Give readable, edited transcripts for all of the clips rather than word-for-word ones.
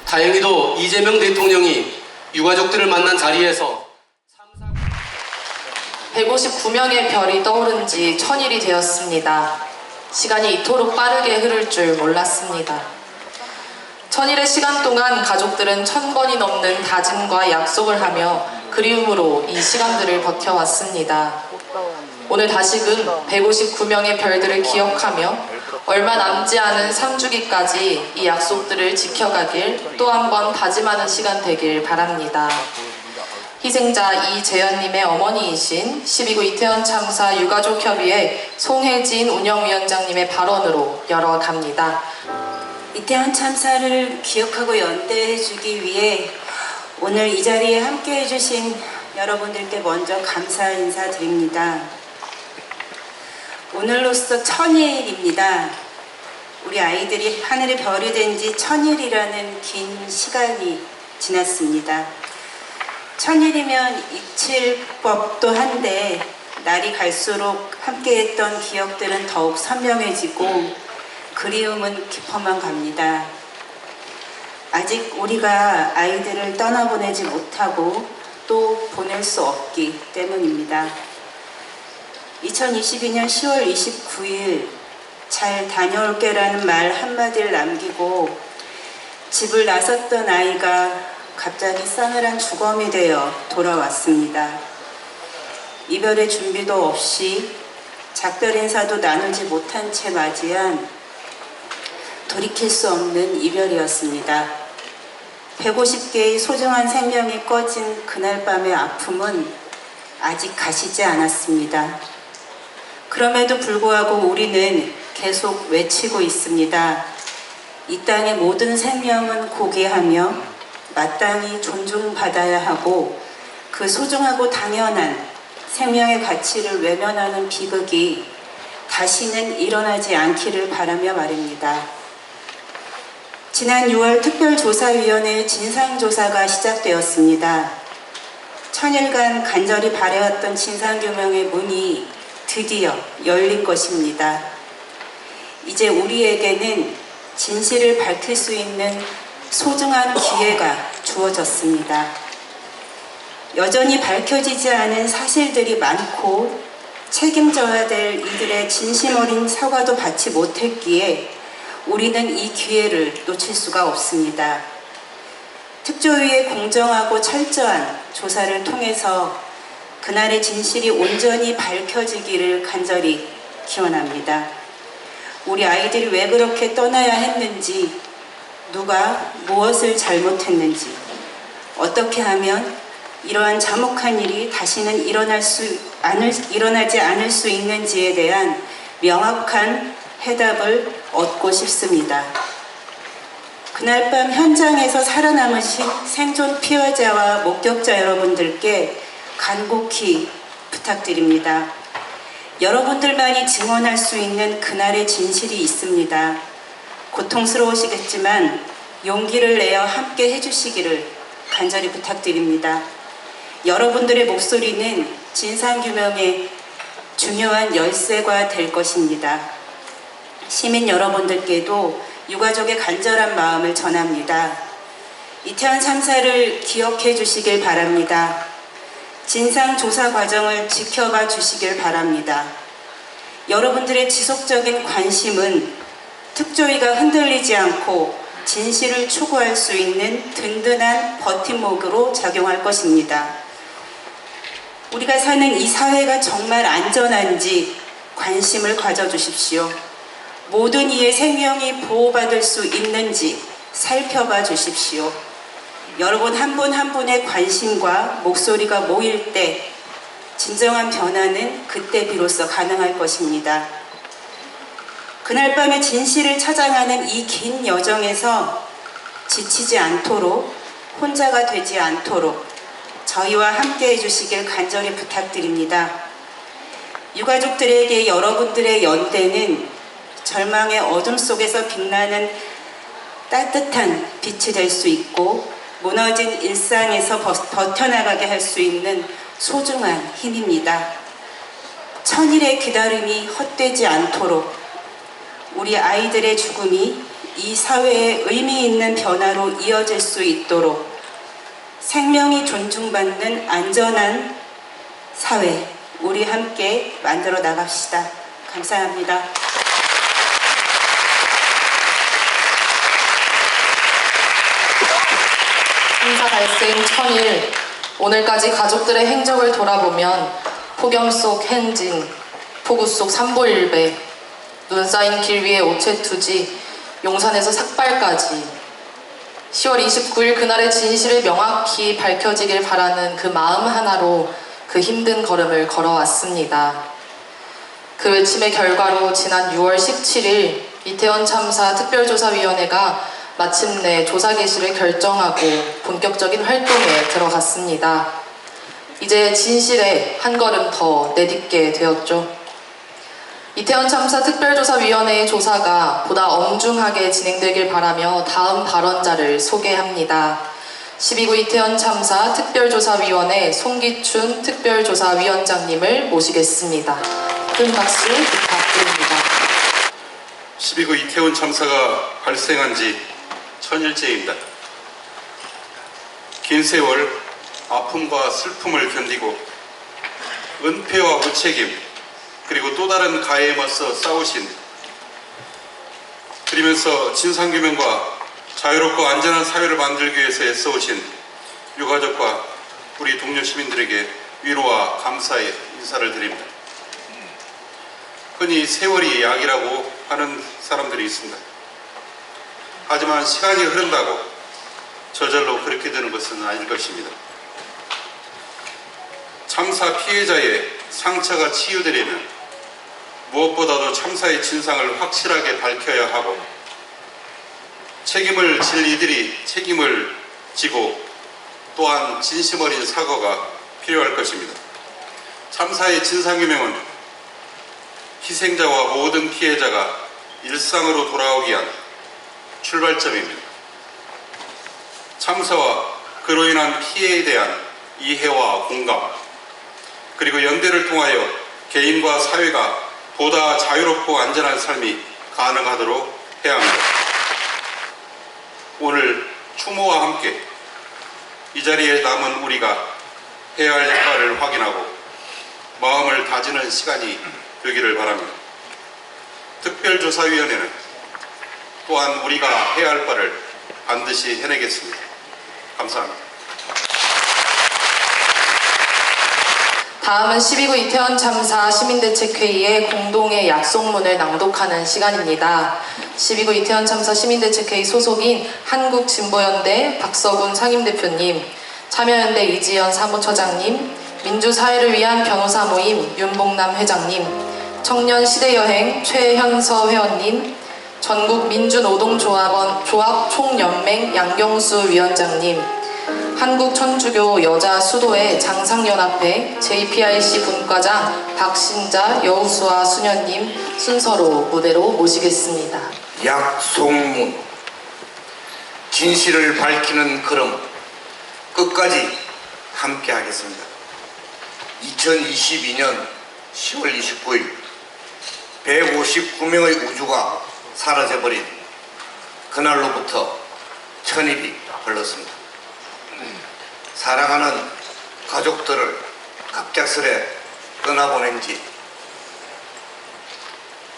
다행히도 이재명 대통령이 유가족들을 만난 자리에서 159명의 별이 떠오른 지 1000일이 되었습니다. 시간이 이토록 빠르게 흐를 줄 몰랐습니다. 1000일의 시간 동안 가족들은 1000번이 넘는 다짐과 약속을 하며 그리움으로 이 시간들을 버텨왔습니다. 오늘 다시금 159명의 별들을 기억하며 얼마 남지 않은 3주기까지 이 약속들을 지켜가길 또 한 번 다짐하는 시간 되길 바랍니다. 희생자 이재현님의 어머니이신 12구 이태원 참사 유가족협의회 송혜진 운영위원장님의 발언으로 열어갑니다. 이태원 참사를 기억하고 연대해주기 위해 오늘 이 자리에 함께 해주신 여러분들께 먼저 감사 인사드립니다. 오늘로써 1000일입니다. 우리 아이들이 하늘의 별이 된 지 1000일이라는 긴 시간이 지났습니다. 1000일이면 잊힐 법도 한데 날이 갈수록 함께했던 기억들은 더욱 선명해지고 그리움은 깊어만 갑니다. 아직 우리가 아이들을 떠나보내지 못하고 또 보낼 수 없기 때문입니다. 2022년 10월 29일 잘 다녀올게라는 말 한마디를 남기고 집을 나섰던 아이가 갑자기 싸늘한 주검이 되어 돌아왔습니다. 이별의 준비도 없이 작별 인사도 나누지 못한 채 맞이한 돌이킬 수 없는 이별이었습니다. 150개의 소중한 생명이 꺼진 그날 밤의 아픔은 아직 가시지 않았습니다. 그럼에도 불구하고 우리는 계속 외치고 있습니다. 이 땅의 모든 생명은 고귀하며 마땅히 존중받아야 하고 그 소중하고 당연한 생명의 가치를 외면하는 비극이 다시는 일어나지 않기를 바라며 말입니다. 지난 6월 특별조사위원회의 진상조사가 시작되었습니다. 1000일간 간절히 바래왔던 진상규명의 문이 드디어 열린 것입니다. 이제 우리에게는 진실을 밝힐 수 있는 소중한 기회가 주어졌습니다. 여전히 밝혀지지 않은 사실들이 많고 책임져야 될 이들의 진심 어린 사과도 받지 못했기에 우리는 이 기회를 놓칠 수가 없습니다. 특조위의 공정하고 철저한 조사를 통해서 그날의 진실이 온전히 밝혀지기를 간절히 기원합니다. 우리 아이들이 왜 그렇게 떠나야 했는지, 누가 무엇을 잘못했는지, 어떻게 하면 이러한 참혹한 일이 다시는 일어나지 않을 수 있는지에 대한 명확한 해답을 얻고 싶습니다. 그날 밤 현장에서 살아남으신 생존 피해자와 목격자 여러분들께 간곡히 부탁드립니다. 여러분들만이 증언할 수 있는 그날의 진실이 있습니다. 고통스러우시겠지만 용기를 내어 함께 해주시기를 간절히 부탁드립니다. 여러분들의 목소리는 진상규명의 중요한 열쇠가 될 것입니다. 시민 여러분들께도 유가족의 간절한 마음을 전합니다. 이태원 참사를 기억해 주시길 바랍니다. 진상조사 과정을 지켜봐 주시길 바랍니다. 여러분들의 지속적인 관심은 특조위가 흔들리지 않고 진실을 추구할 수 있는 든든한 버팀목으로 작용할 것입니다. 우리가 사는 이 사회가 정말 안전한지 관심을 가져주십시오. 모든 이의 생명이 보호받을 수 있는지 살펴봐 주십시오. 여러분 한 분 한 분의 관심과 목소리가 모일 때 진정한 변화는 그때 비로소 가능할 것입니다. 그날 밤의 진실을 찾아가는 이 긴 여정에서 지치지 않도록, 혼자가 되지 않도록 저희와 함께 해주시길 간절히 부탁드립니다. 유가족들에게 여러분들의 연대는 절망의 어둠 속에서 빛나는 따뜻한 빛이 될 수 있고 무너진 일상에서 버텨나가게 할 수 있는 소중한 힘입니다. 1000일의 기다림이 헛되지 않도록 우리 아이들의 죽음이 이 사회의 의미 있는 변화로 이어질 수 있도록 생명이 존중받는 안전한 사회 우리 함께 만들어 나갑시다. 감사합니다. 참사 발생 1000일, 오늘까지 가족들의 행적을 돌아보면 폭염 속 행진, 폭우 속 삼보일배, 눈 쌓인 길 위에 오체투지, 용산에서 삭발까지 10월 29일 그날의 진실을 명확히 밝혀지길 바라는 그 마음 하나로 그 힘든 걸음을 걸어왔습니다. 그 외침의 결과로 지난 6월 17일 이태원 참사 특별조사위원회가 마침내 조사 개시를 결정하고 본격적인 활동에 들어갔습니다. 이제 진실에 한 걸음 더 내딛게 되었죠. 이태원 참사 특별조사위원회의 조사가 보다 엄중하게 진행되길 바라며 다음 발언자를 소개합니다. 12구 이태원 참사 특별조사위원회 송기춘 특별조사위원장님을 모시겠습니다. 큰 박수 부탁드립니다. 12구 이태원 참사가 발생한 지 1000일째입니다. 긴 세월 아픔과 슬픔을 견디고 은폐와 무책임 그리고 또 다른 가해에 맞서 싸우신, 그러면서 진상규명과 자유롭고 안전한 사회를 만들기 위해서 애써오신 유가족과 우리 동료 시민들에게 위로와 감사의 인사를 드립니다. 흔히 세월이 약이라고 하는 사람들이 있습니다. 하지만 시간이 흐른다고 저절로 그렇게 되는 것은 아닐 것입니다. 참사 피해자의 상처가 치유되려면 무엇보다도 참사의 진상을 확실하게 밝혀야 하고, 책임을 질 이들이 책임을 지고, 또한 진심 어린 사과가 필요할 것입니다. 참사의 진상규명은 희생자와 모든 피해자가 일상으로 돌아오기 위한 출발점입니다. 참사와 그로 인한 피해에 대한 이해와 공감, 그리고 연대를 통하여 개인과 사회가 보다 자유롭고 안전한 삶이 가능하도록 해야 합니다. 오늘 추모와 함께 이 자리에 남은 우리가 해야 할 역할을 확인하고 마음을 다지는 시간이 되기를 바랍니다. 특별조사위원회는 또한 우리가 해야 할 바를 반드시 해내겠습니다. 감사합니다. 다음은 12구 이태원 참사 시민대책회의의 공동의 약속문을 낭독하는 시간입니다. 12구 이태원 참사 시민대책회의 소속인 한국진보연대 박서군 상임대표님, 참여연대 이지연 사무처장님, 민주사회를 위한 변호사 모임 윤봉남 회장님, 청년시대여행 최현서 회원님, 전국민주노동조합 총연맹 양경수 위원장님, 한국천주교 여자수도회 장상연합회 JPRC 분과장 박신자 여우수아 수녀님 순서로 무대로 모시겠습니다. 약속문, 진실을 밝히는 걸음, 끝까지 함께 하겠습니다. 2022년 10월 29일 159명의 우주가 사라져버린 그날로부터 1000일이 흘렀습니다. 사랑하는 가족들을 갑작스레 떠나보낸 지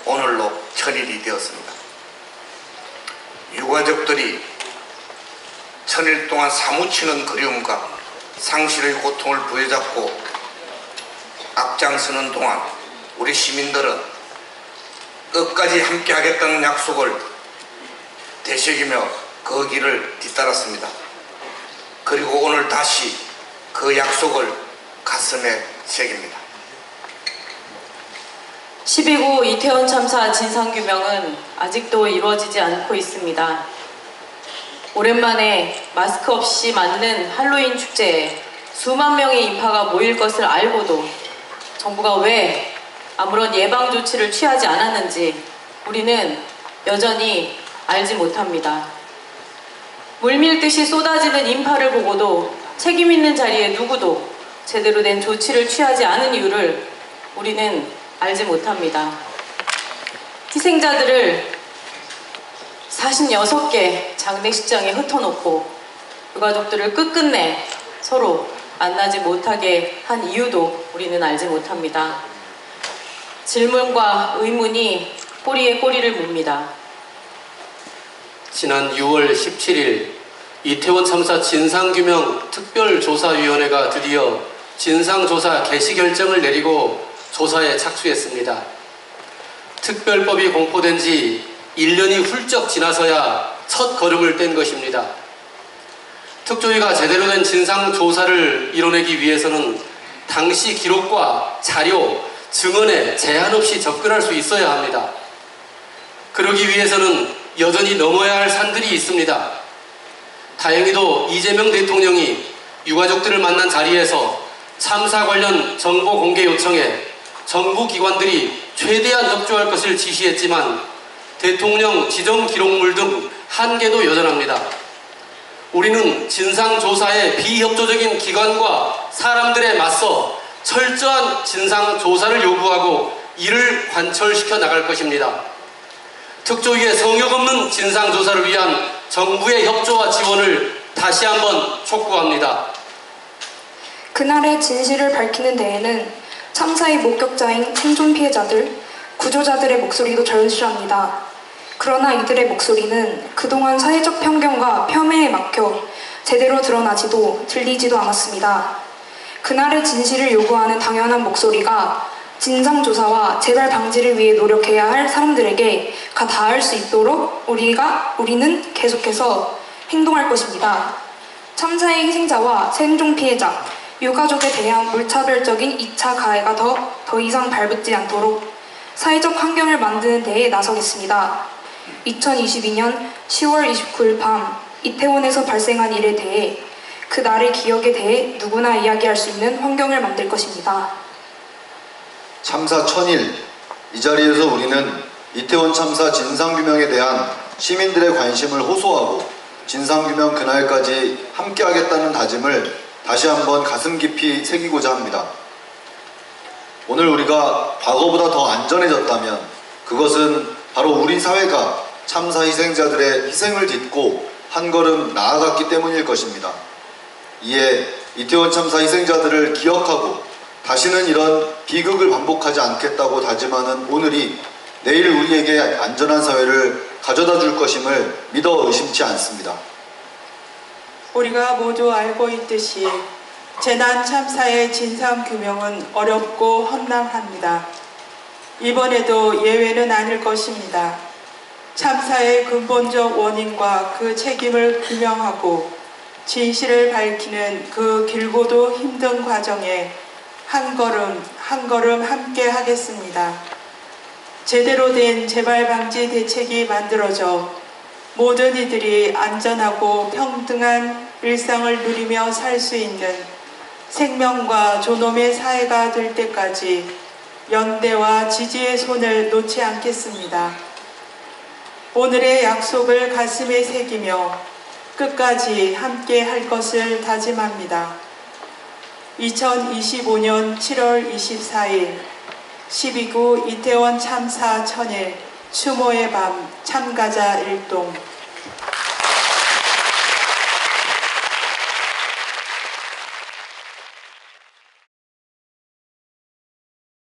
오늘로 1000일이 되었습니다. 유가족들이 1000일 동안 사무치는 그리움과 상실의 고통을 부여잡고 앞장서는 동안 우리 시민들은 끝까지 함께 하겠다는 약속을 되새기며 그 길을 뒤따랐습니다. 그리고 오늘 다시 그 약속을 가슴에 새깁니다. 12구 이태원 참사 진상규명은 아직도 이루어지지 않고 있습니다. 오랜만에 마스크 없이 맞는 할로윈 축제에 수만 명의 인파가 모일 것을 알고도 정부가 왜 아무런 예방 조치를 취하지 않았는지 우리는 여전히 알지 못합니다. 물밀듯이 쏟아지는 인파를 보고도 책임 있는 자리에 누구도 제대로 된 조치를 취하지 않은 이유를 우리는 알지 못합니다. 희생자들을 46개 장례식장에 흩어놓고 유가족들을 끝끝내 서로 만나지 못하게 한 이유도 우리는 알지 못합니다. 질문과 의문이 꼬리에 꼬리를 묻니다. 지난 6월 17일 이태원 참사 진상규명 특별조사위원회가 드디어 진상조사 개시 결정을 내리고 조사에 착수했습니다. 특별법이 공포된 지 1년이 훌쩍 지나서야 첫 걸음을 뗀 것입니다. 특조위가 제대로 된 진상조사를 이뤄내기 위해서는 당시 기록과 자료, 증언에 제한 없이 접근할 수 있어야 합니다. 그러기 위해서는 여전히 넘어야 할 산들이 있습니다. 다행히도 이재명 대통령이 유가족들을 만난 자리에서 참사 관련 정보 공개 요청에 정부 기관들이 최대한 협조할 것을 지시했지만 대통령 지정 기록물 등 한계도 여전합니다. 우리는 진상조사에 비협조적인 기관과 사람들에 맞서 철저한 진상조사를 요구하고 이를 관철시켜 나갈 것입니다. 특조위의 성역 없는 진상조사를 위한 정부의 협조와 지원을 다시 한번 촉구합니다. 그날의 진실을 밝히는 데에는 참사의 목격자인 생존 피해자들, 구조자들의 목소리도 절실합니다. 그러나 이들의 목소리는 그동안 사회적 편견과 폄훼에 막혀 제대로 드러나지도 들리지도 않았습니다. 그날의 진실을 요구하는 당연한 목소리가 진상조사와 재발 방지를 위해 노력해야 할 사람들에게 닿을 수 있도록 우리는 계속해서 행동할 것입니다. 참사의 희생자와 생존 피해자, 유가족에 대한 무차별적인 2차 가해가 더 이상 발붙지 않도록 사회적 환경을 만드는 데에 나서겠습니다. 2022년 10월 29일 밤 이태원에서 발생한 일에 대해 그 날의 기억에 대해 누구나 이야기할 수 있는 환경을 만들 것입니다. 참사 1000일, 이 자리에서 우리는 이태원 참사 진상규명에 대한 시민들의 관심을 호소하고 진상규명 그날까지 함께하겠다는 다짐을 다시 한번 가슴 깊이 새기고자 합니다. 오늘 우리가 과거보다 더 안전해졌다면 그것은 바로 우리 사회가 참사 희생자들의 희생을 딛고 한 걸음 나아갔기 때문일 것입니다. 이에 이태원 참사 희생자들을 기억하고 다시는 이런 비극을 반복하지 않겠다고 다짐하는 오늘이 내일 우리에게 안전한 사회를 가져다 줄 것임을 믿어 의심치 않습니다. 우리가 모두 알고 있듯이 재난 참사의 진상 규명은 어렵고 험난합니다. 이번에도 예외는 아닐 것입니다. 참사의 근본적 원인과 그 책임을 규명하고 진실을 밝히는 그 길고도 힘든 과정에 한 걸음 한 걸음 함께 하겠습니다. 제대로 된 재발 방지 대책이 만들어져 모든 이들이 안전하고 평등한 일상을 누리며 살 수 있는 생명과 존엄의 사회가 될 때까지 연대와 지지의 손을 놓지 않겠습니다. 오늘의 약속을 가슴에 새기며 끝까지 함께 할 것을 다짐합니다. 2025년 7월 24일 12구 이태원 참사 1000일 추모의 밤 참가자 일동